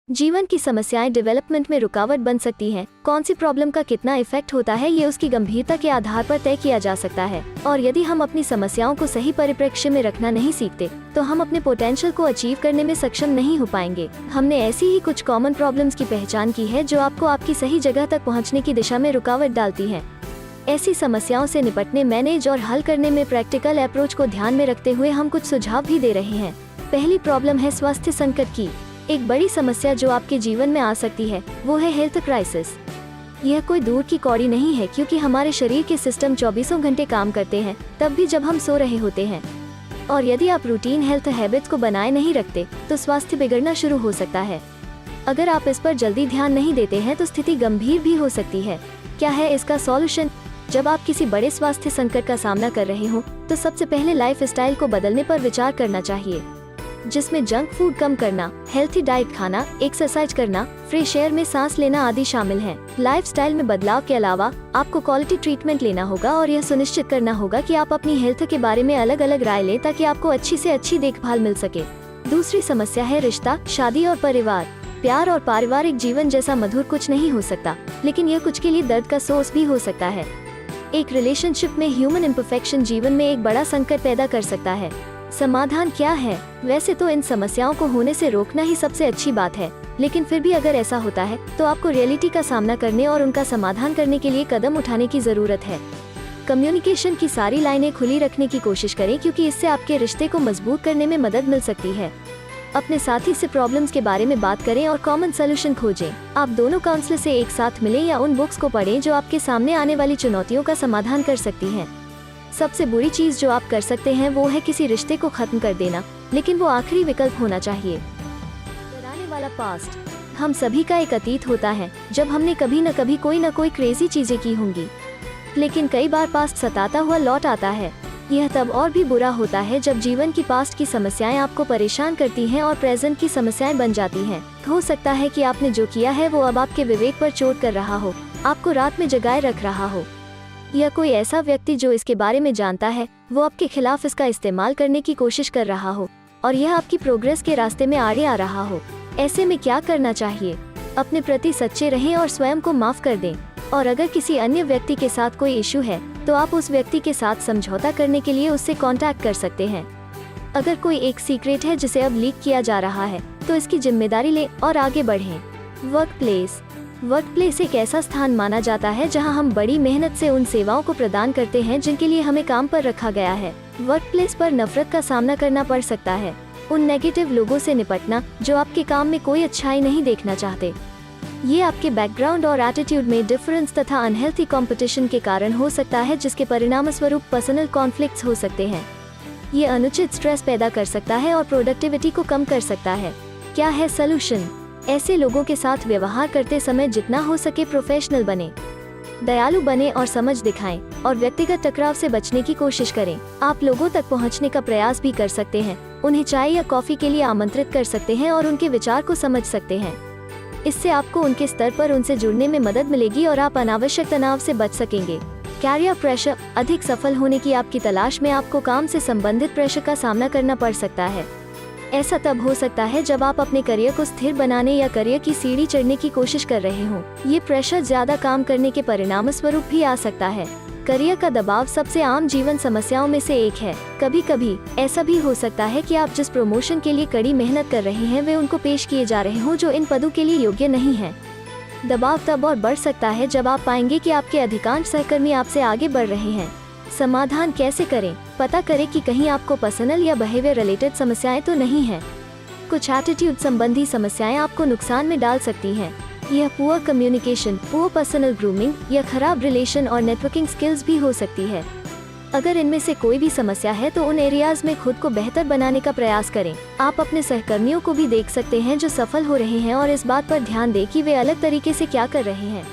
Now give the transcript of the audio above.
जीवन की समस्याएं डेवलपमेंट में रुकावट बन सकती हैं। कौन सी प्रॉब्लम का कितना इफेक्ट होता है ये उसकी गंभीरता के आधार पर तय किया जा सकता है। और यदि हम अपनी समस्याओं को सही परिप्रेक्ष्य में रखना नहीं सीखते तो हम अपने पोटेंशियल को अचीव करने में सक्षम नहीं हो पाएंगे। हमने ऐसी ही कुछ कॉमन प्रॉब्लम्स की पहचान की है जो आपको आपकी सही जगह तक पहुँचने की दिशा में रुकावट डालती है। ऐसी समस्याओं से निपटने, मैनेज और हल करने में प्रैक्टिकल अप्रोच को ध्यान में रखते हुए हम कुछ सुझाव भी दे रहे हैं। पहली प्रॉब्लम है स्वास्थ्य संकट की। एक बड़ी समस्या जो आपके जीवन में आ सकती है वो है हेल्थ क्राइसिस। यह कोई दूर की कौड़ी नहीं है क्योंकि हमारे शरीर के सिस्टम 24 घंटे काम करते हैं, तब भी जब हम सो रहे होते हैं। और यदि आप रूटीन हेल्थ हैबिट्स को बनाए नहीं रखते तो स्वास्थ्य बिगड़ना शुरू हो सकता है। अगर आप इस पर जल्दी ध्यान नहीं देते हैं तो स्थिति गंभीर भी हो सकती है। क्या है इसका सॉल्यूशन? जब आप किसी बड़े स्वास्थ्य संकट का सामना कर रहे हो तो सबसे पहले लाइफस्टाइल को बदलने पर विचार करना चाहिए, जिसमें जंक फूड कम करना, हेल्थी डाइट खाना, एक्सरसाइज करना, फ्रेश एयर में सांस लेना आदि शामिल हैं। लाइफस्टाइल में बदलाव के अलावा आपको क्वालिटी ट्रीटमेंट लेना होगा और यह सुनिश्चित करना होगा कि आप अपनी हेल्थ के बारे में अलग अलग राय लें ताकि आपको अच्छी से अच्छी देखभाल मिल सके। दूसरी समस्या है रिश्ता, शादी और परिवार। प्यार और पारिवारिक जीवन जैसा मधुर कुछ नहीं हो सकता, लेकिन यह कुछ के लिए दर्द का सोर्स भी हो सकता है। एक रिलेशनशिप में ह्यूमन इम्परफेक्शन जीवन में एक बड़ा संकट पैदा कर सकता है। समाधान क्या है? वैसे तो इन समस्याओं को होने से रोकना ही सबसे अच्छी बात है, लेकिन फिर भी अगर ऐसा होता है तो आपको रियलिटी का सामना करने और उनका समाधान करने के लिए कदम उठाने की जरूरत है। कम्युनिकेशन की सारी लाइनें खुली रखने की कोशिश करें क्योंकि इससे आपके रिश्ते को मजबूत करने में मदद मिल सकती है। अपने साथी से प्रॉब्लम्स के बारे में बात करें और कॉमन सोल्यूशन खोजें। आप दोनों काउंसलर से एक साथ मिलें या उन बुक्स को पढ़ें जो आपके सामने आने वाली चुनौतियों का समाधान कर सकती हैं। सबसे बुरी चीज जो आप कर सकते हैं वो है किसी रिश्ते को खत्म कर देना, लेकिन वो आखिरी विकल्प होना चाहिए। डराने वाला पास्ट। हम सभी का एक अतीत होता है जब हमने कभी न कभी कोई न कोई क्रेजी चीजें की होंगी, लेकिन कई बार पास्ट सताता हुआ लौट आता है। यह तब और भी बुरा होता है जब जीवन की पास्ट की समस्याएं आपको परेशान करती हैं और प्रेजेंट की समस्याएं बन जाती हैं। हो सकता है कि आपने जो किया है वो अब आपके विवेक पर चोट कर रहा हो, आपको रात में जगाए रख रहा हो, या कोई ऐसा व्यक्ति जो इसके बारे में जानता है वो आपके खिलाफ इसका इस्तेमाल करने की कोशिश कर रहा हो और यह आपकी प्रोग्रेस के रास्ते में आड़े आ रहा हो। ऐसे में क्या करना चाहिए? अपने प्रति सच्चे रहें और स्वयं को माफ कर दें। और अगर किसी अन्य व्यक्ति के साथ कोई इशू है तो आप उस व्यक्ति के साथ समझौता करने के लिए उससे कांटेक्ट कर सकते हैं। अगर कोई एक सीक्रेट है जिसे अब लीक किया जा रहा है तो इसकी जिम्मेदारी लें और आगे बढ़ें। वर्क प्लेस एक ऐसा स्थान माना जाता है जहां हम बड़ी मेहनत से उन सेवाओं को प्रदान करते हैं जिनके लिए हमें काम पर रखा गया है। वर्क प्लेस पर नफरत का सामना करना पड़ सकता है, उन नेगेटिव लोगों से निपटना जो आपके काम में कोई अच्छाई नहीं देखना चाहते। ये आपके बैकग्राउंड और एटीट्यूड में डिफरेंस तथा अनहेल्थी कंपटीशन के कारण हो सकता है, जिसके परिणाम स्वरूप पर्सनल कॉन्फ्लिक्ट्स हो सकते हैं। ये अनुचित स्ट्रेस पैदा कर सकता है और प्रोडक्टिविटी को कम कर सकता है। क्या है सलूशन? ऐसे लोगों के साथ व्यवहार करते समय जितना हो सके प्रोफेशनल बने, दयालु बने और समझ दिखाएं और व्यक्तिगत टकराव से बचने की कोशिश करें। आप लोगों तक पहुंचने का प्रयास भी कर सकते हैं, उन्हें चाय या कॉफी के लिए आमंत्रित कर सकते हैं और उनके विचार को समझ सकते हैं। इससे आपको उनके स्तर पर उनसे जुड़ने में मदद मिलेगी और आप अनावश्यक तनाव से बच सकेंगे। Career pressure. अधिक सफल होने की आपकी तलाश में आपको काम से संबंधित प्रेशर का सामना करना पड़ सकता है। ऐसा तब हो सकता है जब आप अपने करियर को स्थिर बनाने या करियर की सीढ़ी चढ़ने की कोशिश कर रहे हों। ये प्रेशर ज्यादा काम करने के परिणाम स्वरूप भी आ सकता है। करियर का दबाव सबसे आम जीवन समस्याओं में से एक है। कभी कभी ऐसा भी हो सकता है कि आप जिस प्रमोशन के लिए कड़ी मेहनत कर रहे हैं वे उनको पेश किए जा रहे हों जो इन पदों के लिए योग्य नहीं है। दबाव तब और बढ़ सकता है जब आप पाएंगे कि आपके अधिकांश सहकर्मी आपसे आगे बढ़ रहे हैं। समाधान कैसे करें? पता करें कि कहीं आपको पर्सनल या बिहेवियर रिलेटेड समस्याएं तो नहीं हैं। कुछ एटीट्यूड संबंधी समस्याएं आपको नुकसान में डाल सकती हैं। यह poor communication, poor personal grooming या खराब रिलेशन और नेटवर्किंग स्किल्स भी हो सकती है। अगर इनमें से कोई भी समस्या है तो उन एरियाज में खुद को बेहतर बनाने का प्रयास करें। आप अपने सहकर्मियों को भी देख सकते हैं जो सफल हो रहे हैं और इस बात पर ध्यान दें कि वे अलग तरीके से क्या कर रहे हैं।